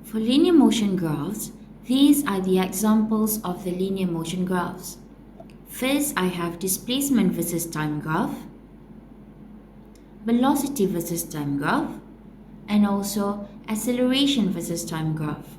For linear motion graphs, these are the examples of the linear motion graphs. First, I have displacement versus time graph, velocity versus time graph, and also acceleration versus time graph.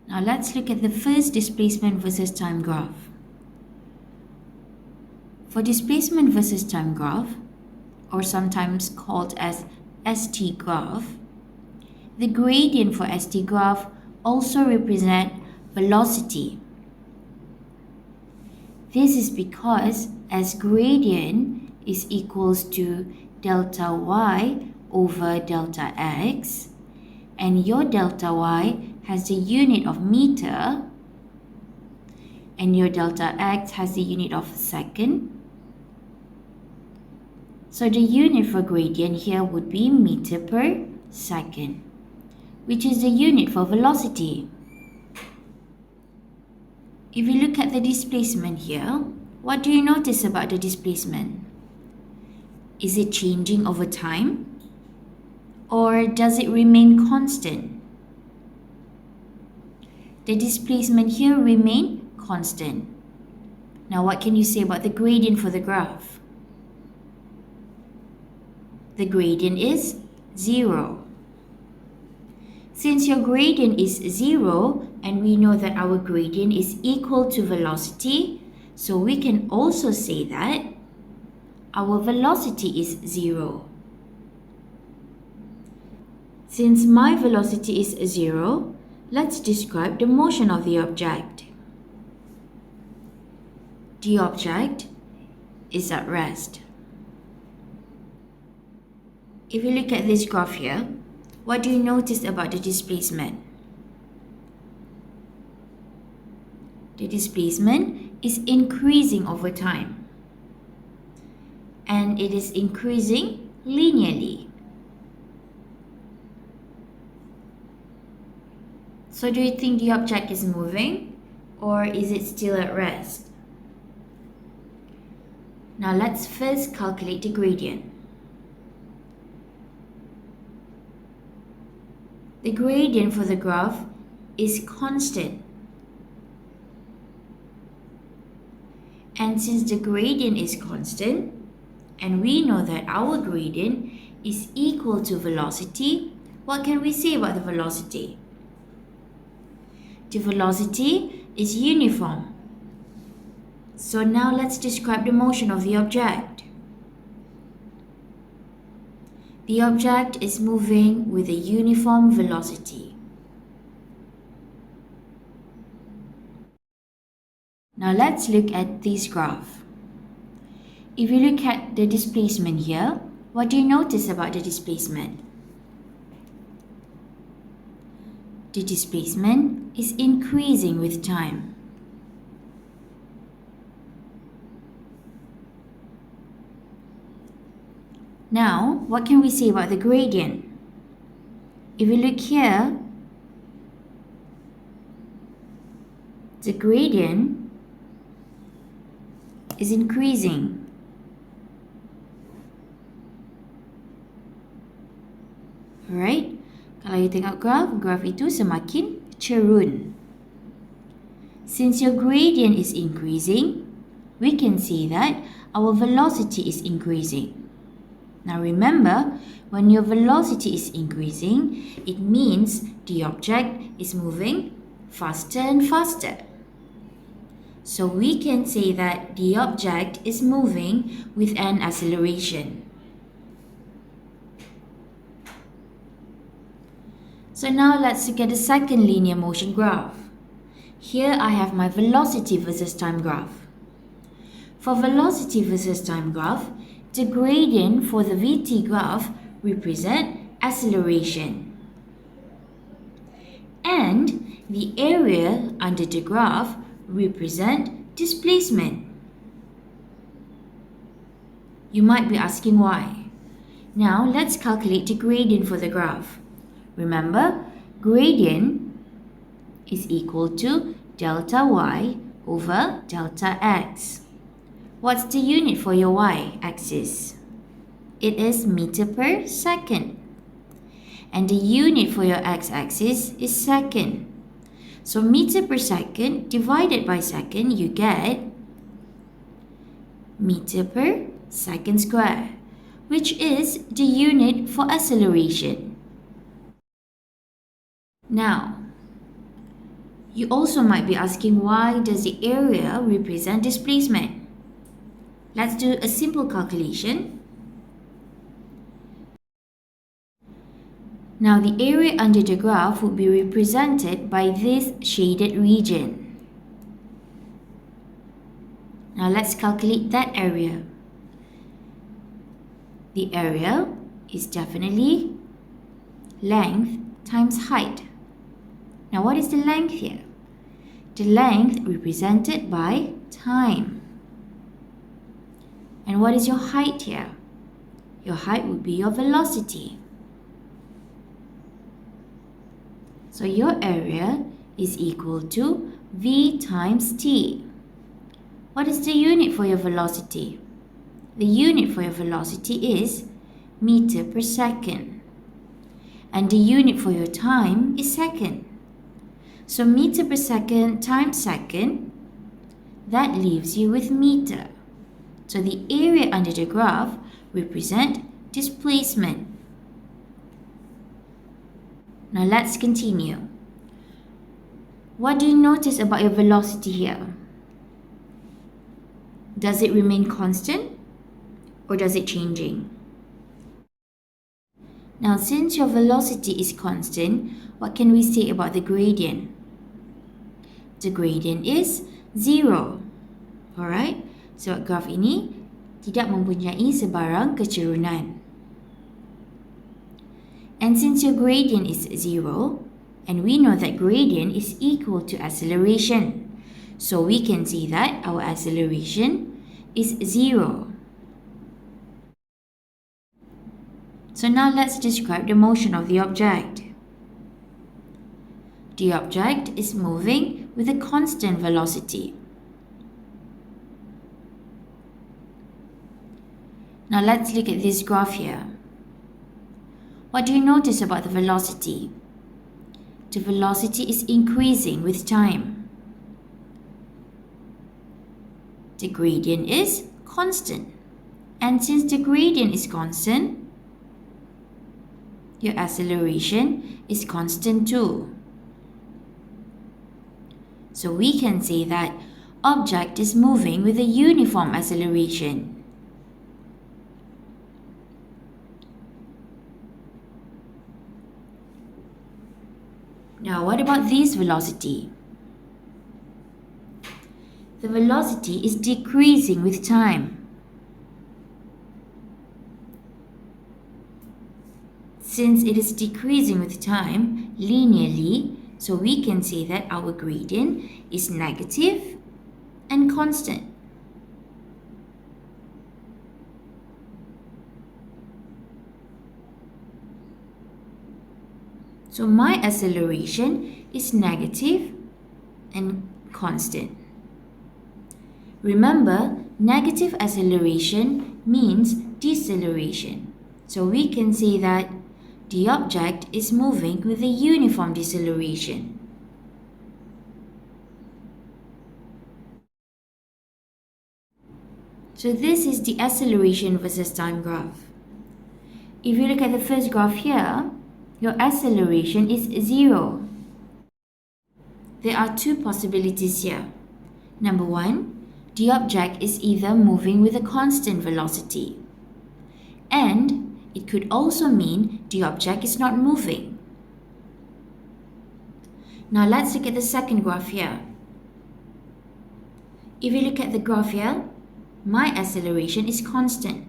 Now let's look at the first displacement versus time graph. For displacement versus time graph, or sometimes called as ST graph, the gradient for ST graph also represents velocity. This is because as gradient is equals to delta y over delta x, and your delta y has the unit of meter, and your delta x has the unit of second. So the unit for gradient here would be meter per second, which is the unit for velocity. If you look at the displacement here, what do you notice about the displacement? Is it changing over time? Or does it remain constant? The displacement here remain constant. Now what can you say about the gradient for the graph? The gradient is 0. Since your gradient is 0, and we know that our gradient is equal to velocity, so we can also say that our velocity is 0. Since my velocity is 0, let's describe the motion of the object. The object is at rest. If you look at this graph here, what do you notice about the displacement? The displacement is increasing over time, and it is increasing linearly. So do you think the object is moving, or is it still at rest? Now let's first calculate the gradient. The gradient for the graph is constant. And since the gradient is constant, and we know that our gradient is equal to velocity, what can we say about the velocity? The velocity is uniform. So now let's describe the motion of the object. The object is moving with a uniform velocity. Now let's look at this graph. If you look at the displacement here, what do you notice about the displacement? The displacement is increasing with time. Now, what can we say about the gradient? If you look here, the gradient is increasing. Alright, kalau you tengok graph itu semakin cerun. Since your gradient is increasing, we can see that our velocity is increasing. Now remember, when your velocity is increasing, it means the object is moving faster and faster. So we can say that the object is moving with an acceleration. So now let's look at the second linear motion graph. Here I have my velocity versus time graph. For velocity versus time graph, the gradient for the VT graph represents acceleration. And the area under the graph represents displacement. You might be asking why. Now let's calculate the gradient for the graph. Remember, gradient is equal to delta y over delta x. What's the unit for your y-axis? It is meter per second. And the unit for your x-axis is second. So meter per second divided by second, you get meter per second square, which is the unit for acceleration. Now, you also might be asking, why does the area represent displacement? Let's do a simple calculation. Now the area under the graph would be represented by this shaded region. Now let's calculate that area. The area is definitely length times height. Now what is the length here? The length represented by time. And what is your height here? Your height would be your velocity. So your area is equal to V times T. What is the unit for your velocity? The unit for your velocity is meter per second. And the unit for your time is second. So meter per second times second, that leaves you with meter. So the area under the graph represents displacement. Now let's continue. What do you notice about your velocity here? Does it remain constant or does it changing? Now since your velocity is constant, what can we say about the gradient? The gradient is 0. Alright, so graf ini tidak mempunyai sebarang kecerunan. And since your gradient is 0, and we know that gradient is equal to acceleration, so we can see that our acceleration is 0. So now let's describe the motion of the object. The object is moving with a constant velocity. Now let's look at this graph here. What do you notice about the velocity? The velocity is increasing with time. The gradient is constant. And since the gradient is constant, your acceleration is constant too. So we can say that object is moving with a uniform acceleration. Now what about this velocity? The velocity is decreasing with time. Since it is decreasing with time linearly, so we can say that our gradient is negative and constant. So my acceleration is negative and constant. Remember, negative acceleration means deceleration. So we can say that the object is moving with a uniform deceleration. So this is the acceleration versus time graph. If you look at the first graph here, your acceleration is 0. There are two possibilities here. Number one, the object is either moving with a constant velocity, and it could also mean the object is not moving. Now let's look at the second graph here. If you look at the graph here, my acceleration is constant.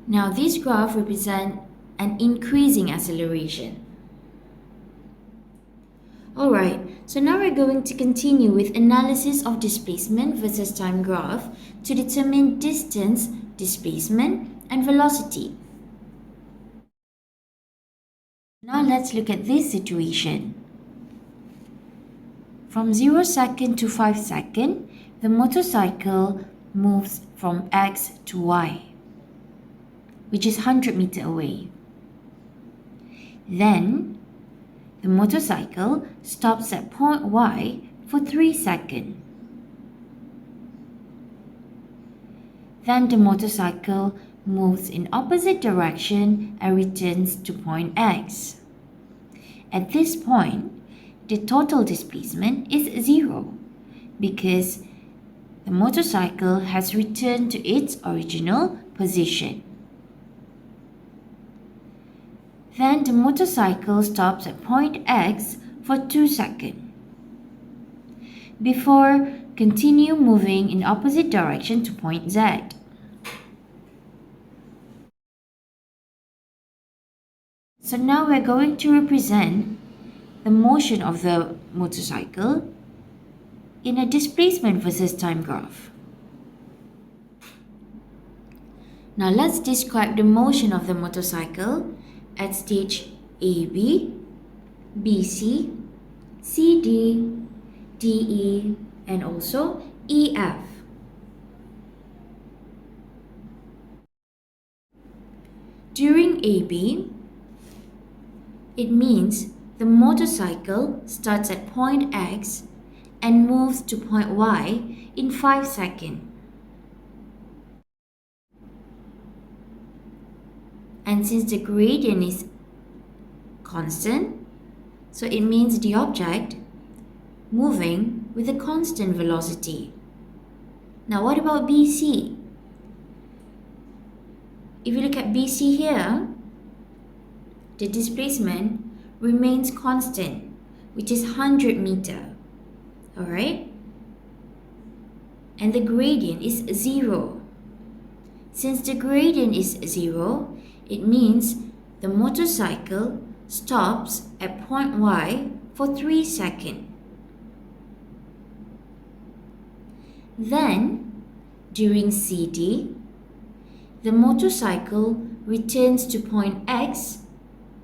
Now this graph represents an increasing acceleration. Alright, so now we're going to continue with analysis of displacement versus time graph to determine distance, displacement, and velocity. Now let's look at this situation. From 0 second to 5 second, the motorcycle moves from X to Y. which is 100 meters away. Then, the motorcycle stops at point Y for 3 seconds. Then the motorcycle moves in opposite direction and returns to point X. At this point, the total displacement is 0 because the motorcycle has returned to its original position. Then the motorcycle stops at point X for 2 seconds before continue moving in opposite direction to point Z. So now we're going to represent the motion of the motorcycle in a displacement versus time graph. Now let's describe the motion of the motorcycle at stage AB, BC, CD, DE, and also EF. During AB, it means the motorcycle starts at point X and moves to point Y in 5 seconds. And since the gradient is constant, so it means the object moving with a constant velocity. Now what about BC? If you look at BC here, the displacement remains constant, which is 100 meters. Alright? And the gradient is 0. Since the gradient is 0, it means the motorcycle stops at point Y for 3 seconds. Then, during CD, the motorcycle returns to point X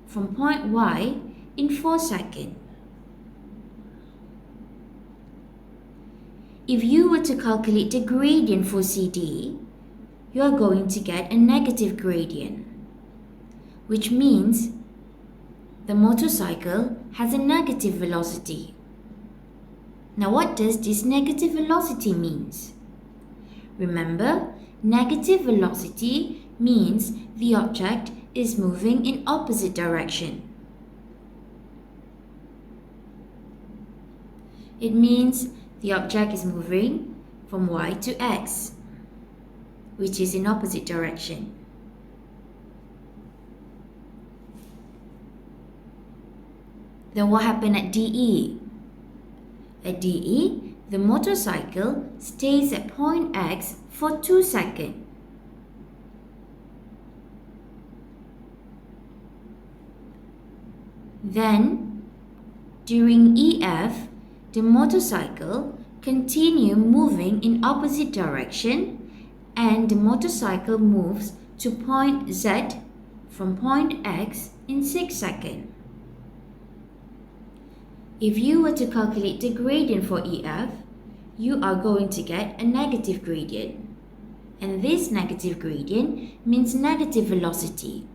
from point Y in 4 seconds. If you were to calculate the gradient for CD, you are going to get a negative gradient, which means the motorcycle has a negative velocity. Now what does this negative velocity means? Remember, negative velocity means the object is moving in opposite direction. It means the object is moving from Y to X, which is in opposite direction. Then what happened at DE? At DE, the motorcycle stays at point X for 2 seconds. Then, during EF, the motorcycle continue moving in opposite direction and the motorcycle moves to point Z from point X in 6 seconds. If you were to calculate the gradient for EF, you are going to get a negative gradient. And this negative gradient means negative velocity,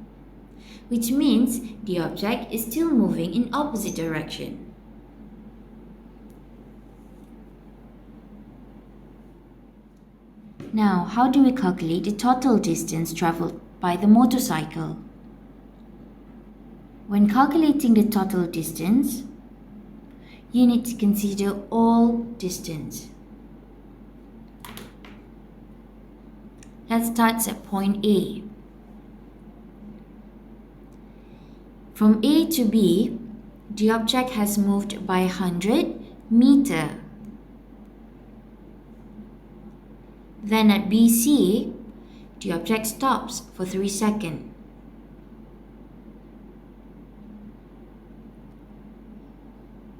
which means the object is still moving in opposite direction. Now, how do we calculate the total distance traveled by the motorcycle? When calculating the total distance, you need to consider all distance. Let's start at point A. From A to B, the object has moved by 100 meters. Then at BC, the object stops for 3 seconds.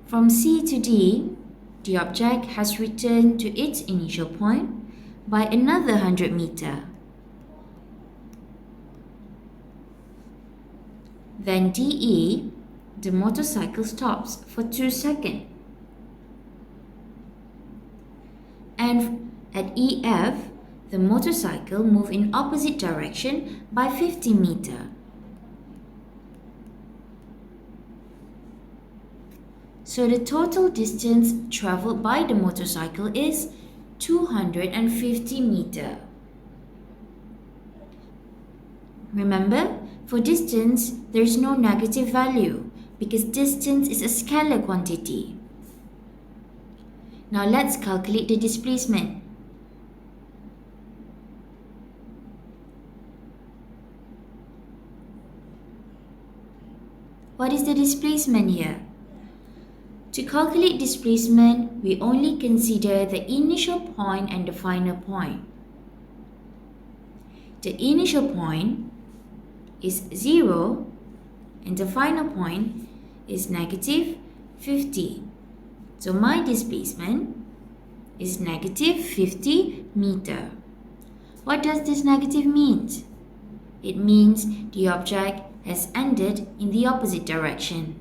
From C to D, the object has returned to its initial point by another 100 meters. Then DE, the motorcycle stops for 2 seconds. And at EF, the motorcycle moved in opposite direction by 50 meters. So the total distance traveled by the motorcycle is 250 meters. Remember, for distance, there is no negative value because distance is a scalar quantity. Now let's calculate the displacement. What is the displacement here? To calculate displacement, we only consider the initial point and the final point. The initial point is 0 and the final point is negative 50. So my displacement is negative 50 meters. What does this negative mean? It means the object has ended in the opposite direction.